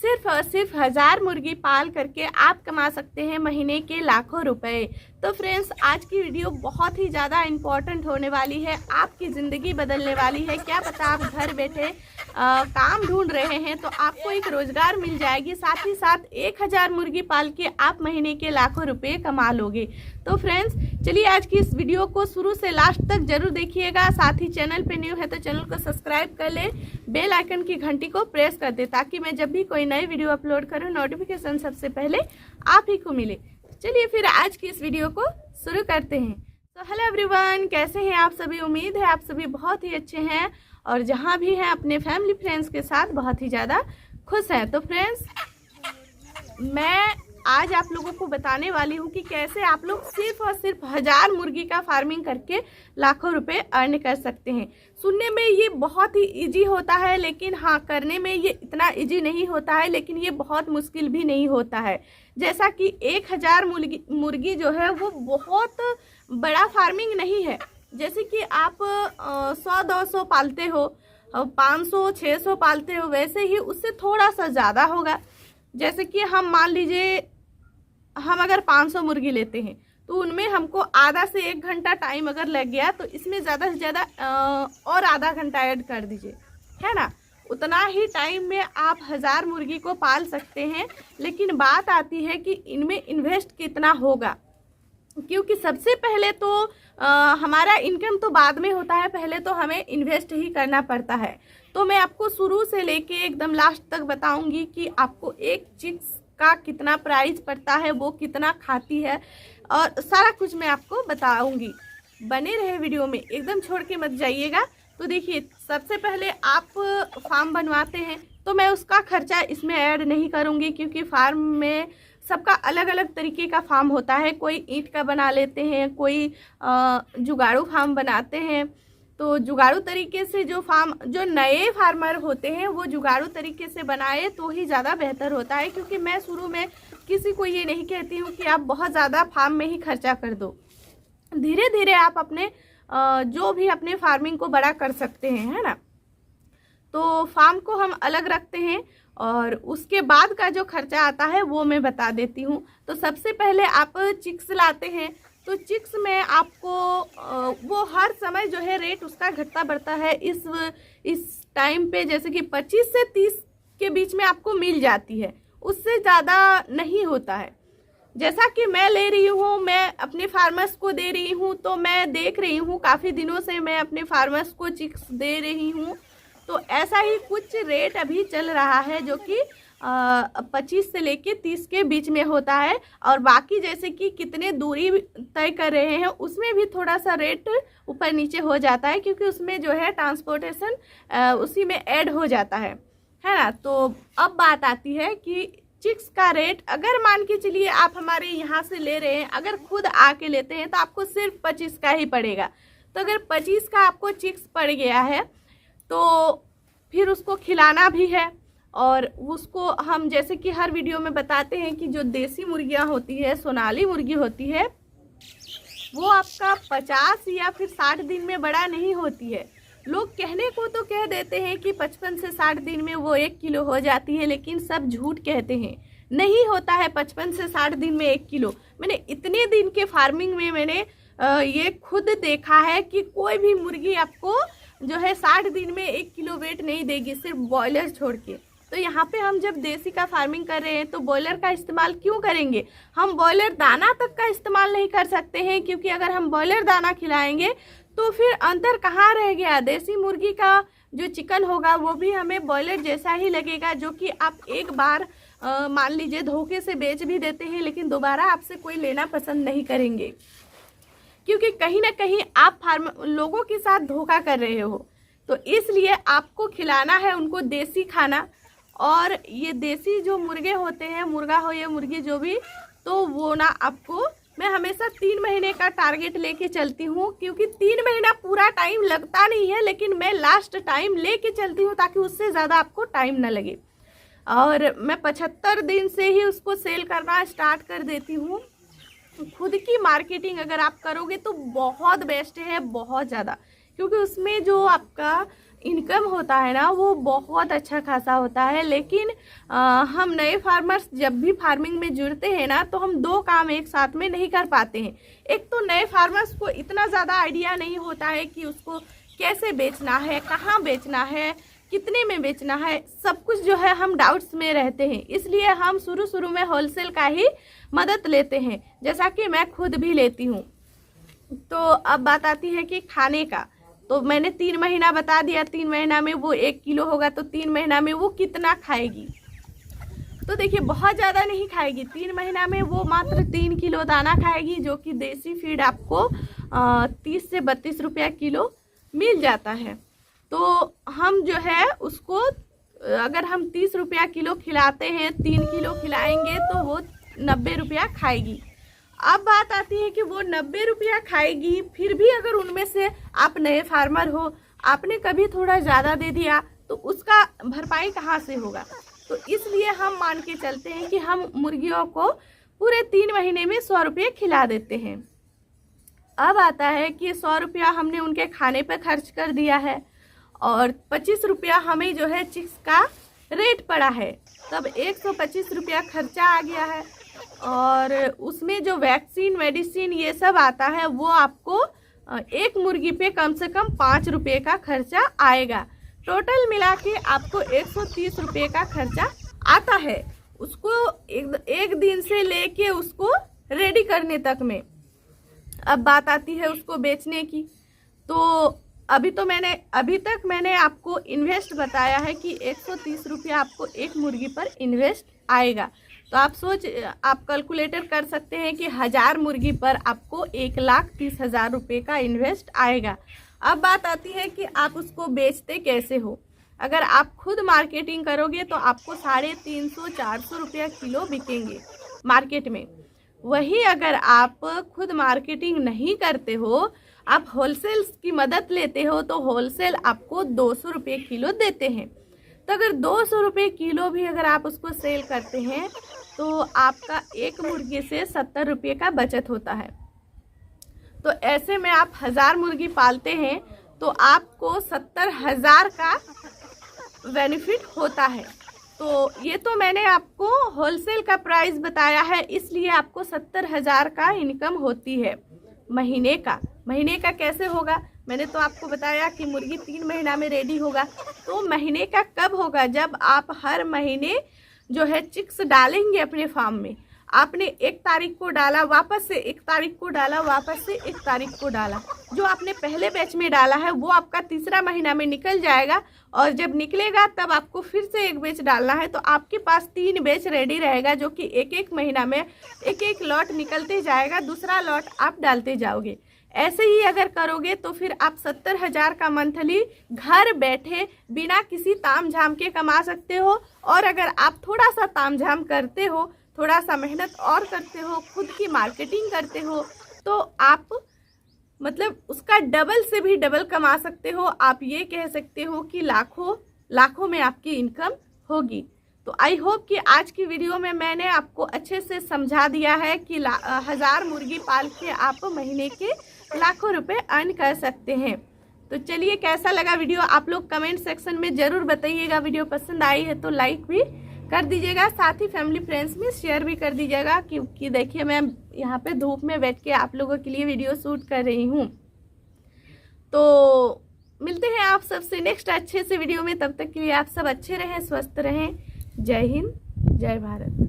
सिर्फ और सिर्फ 1000 मुर्गी पाल करके आप कमा सकते हैं महीने के लाखों रुपए। तो फ्रेंड्स, आज की वीडियो बहुत ही ज़्यादा इम्पोर्टेंट होने वाली है, आपकी ज़िंदगी बदलने वाली है। क्या पता आप घर बैठे काम ढूंढ रहे हैं तो आपको एक रोज़गार मिल जाएगी, साथ ही साथ 1000 मुर्गी पाल के आप महीने के लाखों रुपए कमा लोगे। तो फ्रेंड्स, चलिए आज की इस वीडियो को शुरू से लास्ट तक जरूर देखिएगा। साथ ही चैनल पे न्यू है तो चैनल को सब्सक्राइब कर ले, बेल आइकन की घंटी को प्रेस कर दे ताकि मैं जब भी कोई नई वीडियो अपलोड करूं नोटिफिकेशन सबसे पहले आप ही को मिले। चलिए फिर आज की इस वीडियो को शुरू करते हैं। तो हेलो एवरीवन, कैसे हैं आप सभी? उम्मीद है आप सभी बहुत ही अच्छे हैं और जहां भी हैं अपने फैमिली फ्रेंड्स के साथ बहुत ही ज़्यादा खुश हैं। तो फ्रेंड्स, मैं आज आप लोगों को बताने वाली हूँ कि कैसे आप लोग सिर्फ और सिर्फ 1000 मुर्गी का फार्मिंग करके लाखों रुपए अर्न कर सकते हैं। सुनने में ये बहुत ही इजी होता है, लेकिन हाँ, करने में ये इतना इजी नहीं होता है, लेकिन ये बहुत मुश्किल भी नहीं होता है। जैसा कि 1000 मुर्गी जो है वो बहुत बड़ा फार्मिंग नहीं है। जैसे कि आप 100-200 पालते हो, 500-600 पालते हो, वैसे ही उससे थोड़ा सा ज़्यादा होगा। जैसे कि हम मान लीजिए हम अगर 500 मुर्गी लेते हैं तो उनमें हमको आधा से 1 घंटा टाइम अगर लग गया तो इसमें ज़्यादा से ज़्यादा और आधा घंटा ऐड कर दीजिए, है ना। उतना ही टाइम में आप 1000 मुर्गी को पाल सकते हैं। लेकिन बात आती है कि इनमें इन्वेस्ट कितना होगा, क्योंकि सबसे पहले तो हमारा इनकम तो बाद में होता है, पहले तो हमें इन्वेस्ट ही करना पड़ता है। तो मैं आपको शुरू से लेके एकदम लास्ट तक बताऊंगी कि आपको एक चिक्स का कितना प्राइस पड़ता है, वो कितना खाती है, और सारा कुछ मैं आपको बताऊंगी। बने रहे वीडियो में, एकदम छोड़ के मत जाइएगा। तो देखिए, सबसे पहले आप फार्म बनवाते हैं तो मैं उसका खर्चा इसमें ऐड नहीं करूंगी, क्योंकि फार्म में सबका अलग अलग तरीके का फार्म होता है। कोई ईंट का बना लेते हैं, कोई जुगाड़ू फार्म बनाते हैं। तो जुगाड़ू तरीके से जो नए फार्मर होते हैं वो जुगाड़ू तरीके से बनाए तो ही ज़्यादा बेहतर होता है। क्योंकि मैं शुरू में किसी को ये नहीं कहती हूँ कि आप बहुत ज़्यादा फार्म में ही खर्चा कर दो। धीरे धीरे आप अपने जो भी अपने फार्मिंग को बड़ा कर सकते हैं, है ना। तो फार्म को हम अलग रखते हैं और उसके बाद का जो खर्चा आता है वो मैं बता देती हूँ। तो सबसे पहले आप चिक्स लाते हैं, तो चिक्स में आपको वो हर समय जो है रेट उसका घटता बढ़ता है। इस टाइम पे जैसे कि 25 से 30 के बीच में आपको मिल जाती है, उससे ज़्यादा नहीं होता है। जैसा कि मैं ले रही हूँ, मैं अपने फार्मर्स को दे रही हूँ, तो मैं देख रही हूँ काफ़ी दिनों से मैं अपने फार्मर्स को चिक्स दे रही हूँ। तो ऐसा ही कुछ रेट अभी चल रहा है जो कि 25 से लेके 30 के बीच में होता है। और बाकी जैसे कि कितने दूरी तय कर रहे हैं उसमें भी थोड़ा सा रेट ऊपर नीचे हो जाता है, क्योंकि उसमें जो है ट्रांसपोर्टेशन उसी में ऐड हो जाता है ना। तो अब बात आती है कि चिक्स का रेट, अगर मान के चलिए आप हमारे यहाँ से ले रहे हैं, अगर खुद आके लेते हैं तो आपको सिर्फ 25 का ही पड़ेगा। तो अगर 25 का आपको चिक्स पड़ गया है तो फिर उसको खिलाना भी है, और उसको हम जैसे कि हर वीडियो में बताते हैं कि जो देसी मुर्गियां होती है, सोनाली मुर्गी होती है, वो आपका 50 या फिर 60 दिन में बड़ा नहीं होती है। लोग कहने को तो कह देते हैं कि 55 से 60 दिन में वो 1 किलो हो जाती है, लेकिन सब झूठ कहते हैं। नहीं होता है 55 से 60 दिन में 1 किलो। मैंने इतने दिन के फार्मिंग में मैंने ये खुद देखा है कि कोई भी मुर्गी आपको जो है 60 दिन में 1 किलो वेट नहीं देगी, सिर्फ बॉयलर छोड़ के। तो यहाँ पे हम जब देसी का फार्मिंग कर रहे हैं तो बॉयलर का इस्तेमाल क्यों करेंगे? हम बॉयलर दाना तक का इस्तेमाल नहीं कर सकते हैं, क्योंकि अगर हम बॉयलर दाना खिलाएंगे तो फिर अंतर कहाँ रह गया? देसी मुर्गी का जो चिकन होगा वो भी हमें बॉयलर जैसा ही लगेगा, जो कि आप एक बार मान लीजिए धोखे से बेच भी देते हैं, लेकिन दोबारा आपसे कोई लेना पसंद नहीं करेंगे, क्योंकि कहीं ना कहीं आप लोगों के साथ धोखा कर रहे हो। तो इसलिए आपको खिलाना है उनको देसी खाना। और ये देसी जो मुर्गे होते हैं, मुर्गा हो या मुर्गी जो भी, तो वो ना आपको मैं हमेशा 3 महीने का टारगेट लेके चलती हूँ, क्योंकि 3 महीना पूरा टाइम लगता नहीं है, लेकिन मैं लास्ट टाइम लेके चलती हूँ ताकि उससे ज़्यादा आपको टाइम ना लगे। और मैं 75 दिन से ही उसको सेल करना स्टार्ट कर देती हूँ। खुद की मार्केटिंग अगर आप करोगे तो बहुत बेस्ट है, बहुत ज़्यादा, क्योंकि उसमें जो आपका इनकम होता है ना वो बहुत अच्छा खासा होता है। लेकिन हम नए फार्मर्स जब भी फार्मिंग में जुड़ते हैं ना तो हम दो काम एक साथ में नहीं कर पाते हैं। एक तो नए फार्मर्स को इतना ज़्यादा आइडिया नहीं होता है कि उसको कैसे बेचना है, कहाँ बेचना है, कितने में बेचना है, सब कुछ जो है हम डाउट्स में रहते हैं। इसलिए हम शुरू में होलसेल का ही मदद लेते हैं, जैसा कि मैं खुद भी लेती हूँ। तो अब बात आती है कि खाने का। तो मैंने 3 महीना बता दिया, 3 महीना में वो 1 किलो होगा तो 3 महीना में वो कितना खाएगी। तो देखिए बहुत ज़्यादा नहीं खाएगी, 3 महीना में वो मात्र 3 किलो दाना खाएगी, जो कि देसी फीड आपको 30 से 32 रुपया किलो मिल जाता है। तो हम जो है उसको अगर हम 30 रुपया किलो खिलाते हैं, 3 किलो खिलाएंगे तो वो 90 रुपया खाएगी। अब बात आती है कि वो 90 रुपया खाएगी, फिर भी अगर उनमें से आप नए फार्मर हो, आपने कभी थोड़ा ज़्यादा दे दिया तो उसका भरपाई कहाँ से होगा। तो इसलिए हम मान के चलते हैं कि हम मुर्गियों को पूरे 3 महीने में 100 रुपये खिला देते हैं। अब आता है कि 100 रुपया हमने उनके खाने पर खर्च कर दिया है और 25 रुपया हमें जो है चिक्स का रेट पड़ा है, तब 125 रुपया खर्चा आ गया है। और उसमें जो वैक्सीन मेडिसिन ये सब आता है वो आपको एक मुर्गी पे कम से कम 5 रुपये का खर्चा आएगा। टोटल मिला के आपको 130 रुपये का खर्चा आता है उसको एक दिन से लेके उसको रेडी करने तक में। अब बात आती है उसको बेचने की। तो अभी तक मैंने आपको इन्वेस्ट बताया है कि 130 रुपया आपको एक मुर्गी पर इन्वेस्ट आएगा। तो आप कैलकुलेटर कर सकते हैं कि 1000 मुर्गी पर आपको 1,30,000 रुपये का इन्वेस्ट आएगा। अब बात आती है कि आप उसको बेचते कैसे हो। अगर आप खुद मार्केटिंग करोगे तो आपको 350-400 रुपया किलो बिकेंगे मार्केट में। वही अगर आप खुद मार्केटिंग नहीं करते हो, आप होलसेल की मदद लेते हो, तो होलसेल आपको 200 रुपये किलो देते हैं। तो अगर 200 रुपये किलो भी अगर आप उसको सेल करते हैं तो आपका एक मुर्गी से 70 रुपये का बचत होता है। तो ऐसे में आप 1000 मुर्गी पालते हैं तो आपको 70,000 का बेनिफिट होता है। तो ये तो मैंने आपको होलसेल का प्राइस बताया है, इसलिए आपको 70,000 का इनकम होती है महीने का। महीने का कैसे होगा, मैंने तो आपको बताया कि मुर्गी 3 महीना में रेडी होगा। तो महीने का कब होगा, जब आप हर महीने जो है चिक्स डालेंगे अपने फार्म में। आपने 1 तारीख को डाला, वापस से 1 तारीख को डाला, वापस से 1 तारीख को डाला, जो आपने पहले बैच में डाला है वो आपका तीसरा महीना में निकल जाएगा। और जब निकलेगा तब आपको फिर से 1 बैच डालना है, तो आपके पास 3 बैच रेडी रहेगा, जो कि 1-1 महीना में 1-1 लॉट निकलते जाएगा, दूसरा लॉट आप डालते जाओगे। ऐसे ही अगर करोगे तो फिर आप 70,000 का मंथली घर बैठे बिना किसी ताम झाम के कमा सकते हो। और अगर आप थोड़ा सा ताम झाम करते हो, थोड़ा सा मेहनत और करते हो, खुद की मार्केटिंग करते हो, तो आप मतलब उसका डबल से भी डबल कमा सकते हो। आप ये कह सकते हो कि लाखों में आपकी इनकम होगी। तो आई होप कि आज की वीडियो में मैंने आपको अच्छे से समझा दिया है कि 1000 मुर्गी पाल के आप महीने के लाखों रुपए अर्न कर सकते हैं। तो चलिए, कैसा लगा वीडियो आप लोग कमेंट सेक्शन में ज़रूर बताइएगा। वीडियो पसंद आई है तो लाइक भी कर दीजिएगा, साथ ही फैमिली फ्रेंड्स में शेयर भी कर दीजिएगा, क्योंकि देखिए मैं यहाँ पे धूप में बैठ के आप लोगों के लिए वीडियो शूट कर रही हूँ। तो मिलते हैं आप सबसे नेक्स्ट अच्छे से वीडियो में। तब तक के लिए आप सब अच्छे रहें, स्वस्थ रहें। जय हिंद, जय भारत।